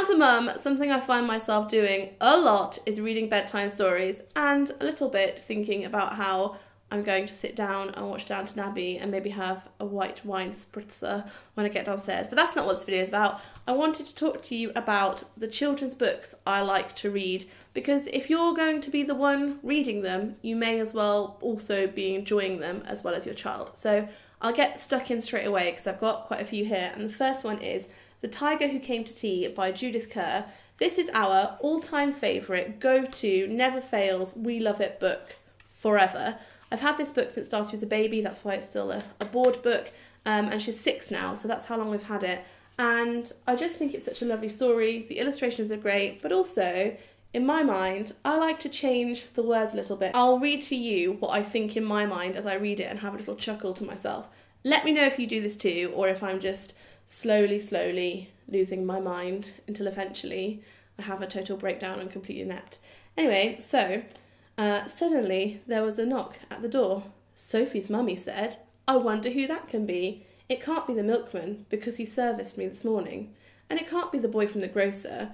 As a mum, something I find myself doing a lot is reading bedtime stories and a little bit thinking about how I'm going to sit down and watch Downton Abbey and maybe have a white wine spritzer when I get downstairs. But that's not what this video is about. I wanted to talk to you about the children's books I like to read, because if you're going to be the one reading them, you may as well also be enjoying them as well as your child. So I'll get stuck in straight away because I've got quite a few here. And the first one is The Tiger Who Came to Tea by Judith Kerr. This is our all-time favourite, go-to, never fails, we love it book forever. I've had this book since Darcy was a baby, that's why it's still a board book, and she's 6 now, so that's how long we've had it. And I just think it's such a lovely story, the illustrations are great, but also, in my mind, I like to change the words a little bit. I'll read to you what I think in my mind as I read it and have a little chuckle to myself. Let me know if you do this too, or if I'm just slowly losing my mind until eventually I have a total breakdown and completely inept. Anyway, so suddenly there was a knock at the door. Sophie's mummy said, "I wonder who that can be. It can't be the milkman because he serviced me this morning. And it can't be the boy from the grocer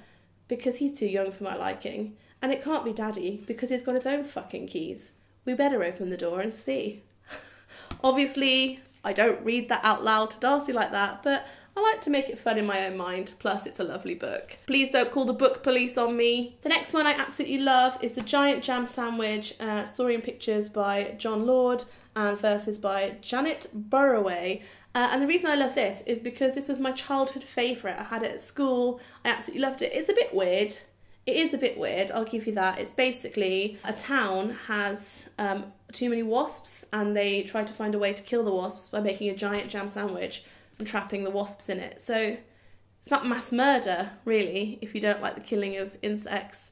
because he's too young for my liking. And it can't be Daddy because he's got his own fucking keys. We better open the door and see." Obviously, I don't read that out loud to Darcy like that, but I like to make it fun in my own mind, plus it's a lovely book. Please don't call the book police on me. The next one I absolutely love is The Giant Jam Sandwich, story and pictures by John Lord and verses by Janet Burroway. And the reason I love this is because this was my childhood favourite. I had it at school, I absolutely loved it. It's a bit weird. It is a bit weird, I'll give you that. It's basically a town has too many wasps and they try to find a way to kill the wasps by making a giant jam sandwich and trapping the wasps in it. So it's not mass murder, really, if you don't like the killing of insects.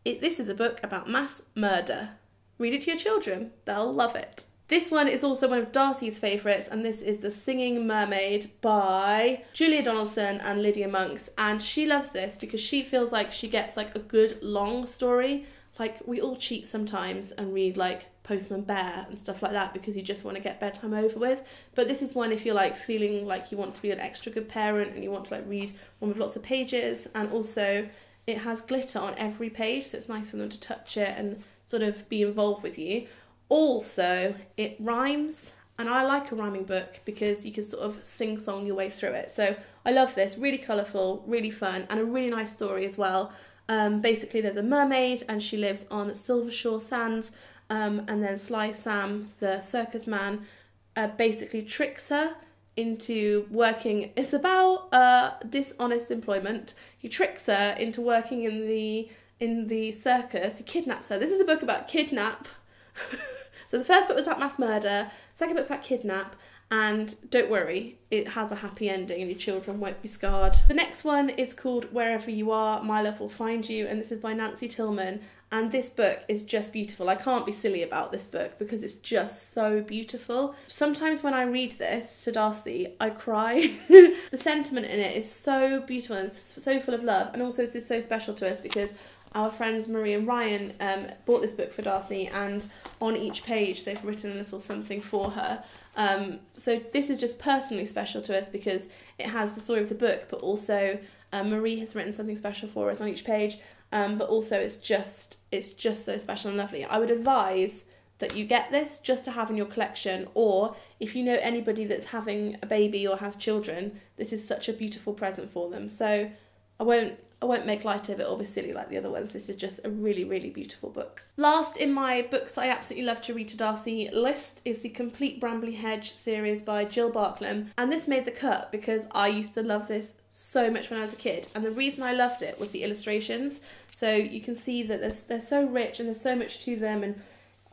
This is a book about mass murder. Read it to your children, they'll love it. This one is also one of Darcy's favourites, and this is The Singing Mermaid by Julia Donaldson and Lydia Monks. And she loves this because she feels like she gets like a good long story. Like, we all cheat sometimes and read like Postman Bear and stuff like that because you just want to get bedtime over with. But this is one if you're like feeling like you want to be an extra good parent and you want to like read one with lots of pages, and also it has glitter on every page, so it's nice for them to touch it and sort of be involved with you. Also, it rhymes, and I like a rhyming book because you can sort of sing-song your way through it. So I love this, really colourful, really fun, and a really nice story as well. Basically, there's a mermaid, and she lives on Silver Shore Sands, and then Sly Sam, the circus man, basically tricks her into working. It's about dishonest employment. He tricks her into working in the circus. He kidnaps her. This is a book about kidnap. So the first book was about mass murder, second book's about kidnap, and don't worry, it has a happy ending and your children won't be scarred. The next one is called Wherever You Are, My Love Will Find You, and this is by Nancy Tillman, and this book is just beautiful. I can't be silly about this book because it's just so beautiful. Sometimes when I read this to Darcy, I cry. The sentiment in it is so beautiful and so full of love, and also this is so special to us because our friends Marie and Ryan bought this book for Darcy, and on each page they've written a little something for her. So this is just personally special to us because it has the story of the book, but also Marie has written something special for us on each page. But also it's just so special and lovely. I would advise that you get this just to have in your collection, or if you know anybody that's having a baby or has children, this is such a beautiful present for them. So I won't make light of it or be silly like the other ones. This is just a really, really beautiful book. Last in my books that I absolutely love to read to Darcy list is the complete Bramley Hedge series by Jill Barklam. And this made the cut because I used to love this so much when I was a kid. And the reason I loved it was the illustrations. So you can see that they're so rich and there's so much to them, and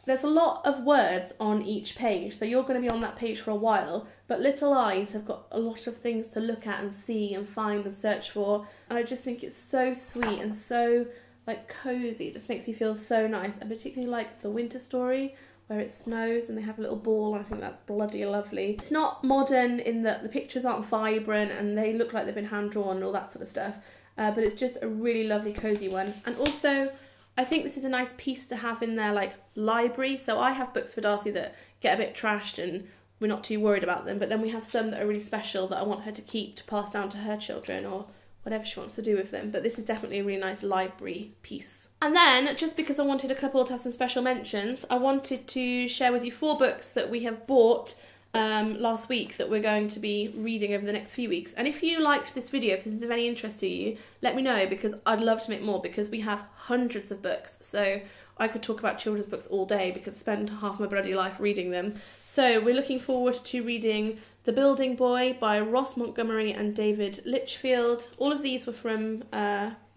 there's a lot of words on each page, so you're going to be on that page for a while, but little eyes have got a lot of things to look at and see and find and search for, and I just think it's so sweet and so like cozy. It just makes you feel so nice, and particularly like the winter story where it snows and they have a little ball. I think that's bloody lovely. It's not modern in that the pictures aren't vibrant and they look like they've been hand-drawn and all that sort of stuff, but it's just a really lovely cozy one. And also I think this is a nice piece to have in their like library. So I have books for Darcy that get a bit trashed and we're not too worried about them, but then we have some that are really special that I want her to keep to pass down to her children or whatever she wants to do with them. But this is definitely a really nice library piece. And then, just because I wanted a couple to have some special mentions, I wanted to share with you 4 books that we have bought last week that we're going to be reading over the next few weeks. And if you liked this video, if this is of any interest to you, let me know, because I'd love to make more, because we have hundreds of books. So I could talk about children's books all day, because I spend half my bloody life reading them. So we're looking forward to reading The Building Boy by Ross Montgomery and David Litchfield. All of these were from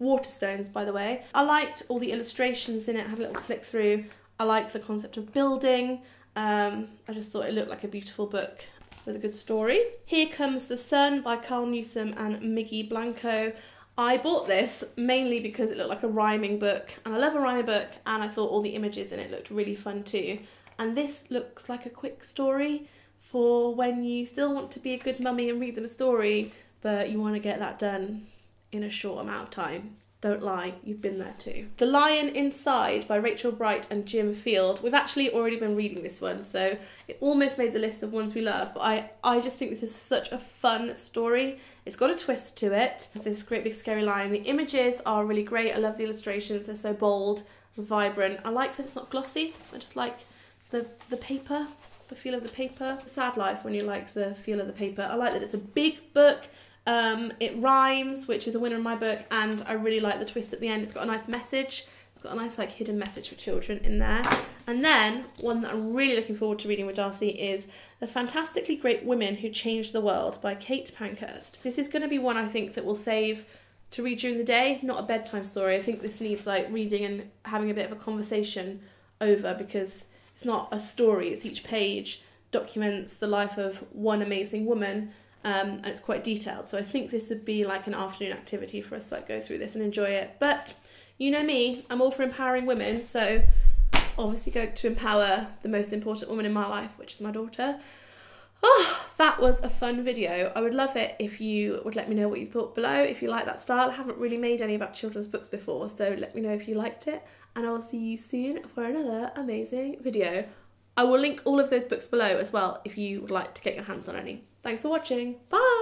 Waterstones, by the way. I liked all the illustrations in it, I had a little flick through. I liked the concept of building. I just thought it looked like a beautiful book with a good story. Here Comes the Sun by Carl Newsom and Miggy Blanco. I bought this mainly because it looked like a rhyming book, and I love a rhyming book, and I thought all the images in it looked really fun too. And this looks like a quick story for when you still want to be a good mummy and read them a story, but you want to get that done in a short amount of time. Don't lie, you've been there too. The Lion Inside by Rachel Bright and Jim Field. We've actually already been reading this one, so it almost made the list of ones we love, but I just think this is such a fun story. It's got a twist to it. This great big scary lion. The images are really great. I love the illustrations. They're so bold and vibrant. I like that it's not glossy. I just like the paper, the feel of the paper. Sad life when you like the feel of the paper. I like that it's a big book. It rhymes, which is a winner in my book, and I really like the twist at the end. It's got a nice message. It's got a nice like hidden message for children in there. And then one that I'm really looking forward to reading with Darcy is The Fantastically Great Women Who Changed the World by Kate Pankhurst. This is going to be one I think that we'll save to read during the day, not a bedtime story. I think this needs like reading and having a bit of a conversation over, because it's not a story, it's each page documents the life of one amazing woman. And it's quite detailed, so I think this would be like an afternoon activity for us to like go through this and enjoy it. But you know me, I'm all for empowering women, so obviously going to empower the most important woman in my life, which is my daughter. Oh, that was a fun video. I would love it if you would let me know what you thought below, if you like that style. I haven't really made any about children's books before, so let me know if you liked it, and I will see you soon for another amazing video. I will link all of those books below as well if you would like to get your hands on any. Thanks for watching. Bye!